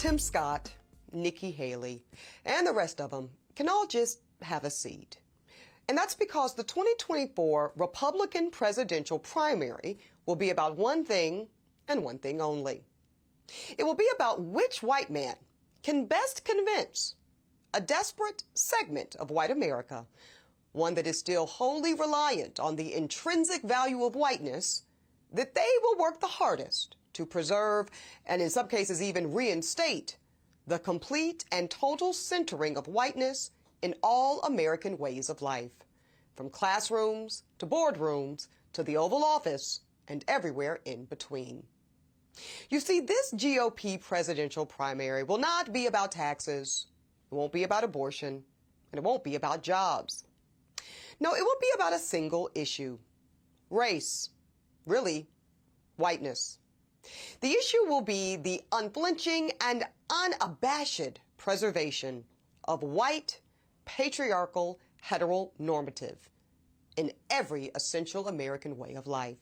Tim Scott, Nikki Haley, and the rest of them can all just have a seat. And that's because the 2024 Republican presidential primary will be about one thing and one thing only. It will be about which white man can best convince a desperate segment of white America, one that is still wholly reliant on the intrinsic value of whiteness, that they will work the hardest to preserve and in some cases even reinstate the complete and total centering of whiteness in all American ways of life, from classrooms to boardrooms to the Oval Office and everywhere in between. You see, this GOP presidential primary will not be about taxes, it won't be about abortion, and it won't be about jobs. No, it will be about a single issue: race, really, whiteness. The issue will be the unflinching and unabashed preservation of white, patriarchal, heteronormative in every essential American way of life.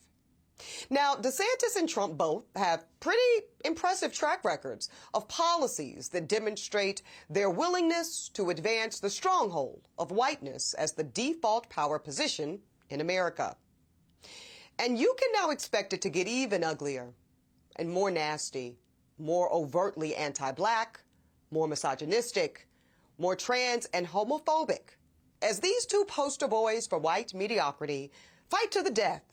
Now, DeSantis and Trump both have pretty impressive track records of policies that demonstrate their willingness to advance the stronghold of whiteness as the default power position in America. And you can now expect it to get even uglier and more nasty, more overtly anti-black, more misogynistic, more trans and homophobic, as these two poster boys for white mediocrity fight to the death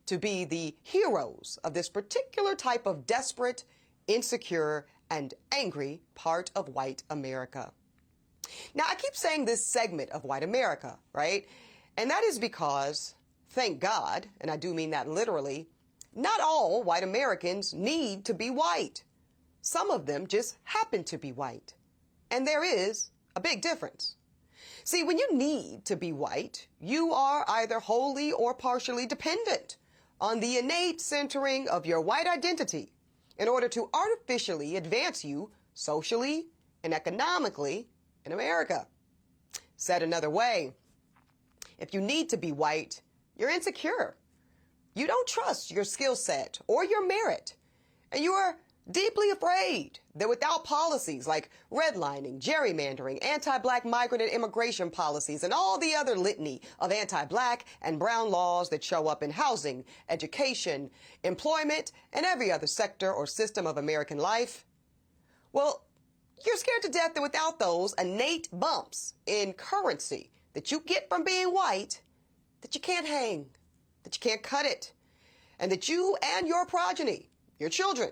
to be the heroes of this particular type of desperate, insecure, and angry part of white America. Now, I keep saying this segment of white America, right? And that is because, thank God, and I do mean that literally, not all white Americans need to be white. Some of them just happen to be white. And there is a big difference. See, when you need to be white, you are either wholly or partially dependent on the innate centering of your white identity in order to artificially advance you socially and economically in America. Said another way, if you need to be white, you're insecure. You don't trust your skill set or your merit, and you are deeply afraid that without policies like redlining, gerrymandering, anti-black migrant and immigration policies, and all the other litany of anti-black and brown laws that show up in housing, education, employment, and every other sector or system of American life, well, you're scared to death that without those innate bumps in currency that you get from being white, that you can't hang, that you can't cut it, and that you and your progeny, your children,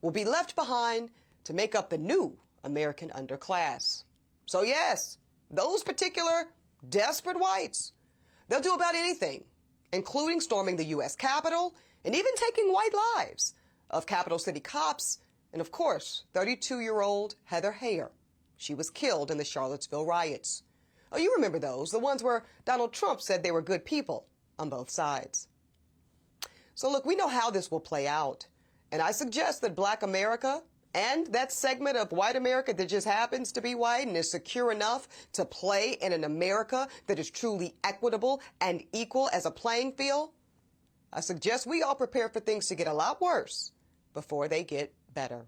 will be left behind to make up the new American underclass. So yes, those particular desperate whites, they'll do about anything, including storming the U.S. Capitol and even taking white lives of Capitol City cops and, of course, 32-year-old Heather Heyer. She was killed in the Charlottesville riots. Oh, you remember those, the ones where Donald Trump said they were good people on both sides. So look, we know how this will play out. And I suggest that Black America and that segment of white America that just happens to be white and is secure enough to play in an America that is truly equitable and equal as a playing field, I suggest we all prepare for things to get a lot worse before they get better.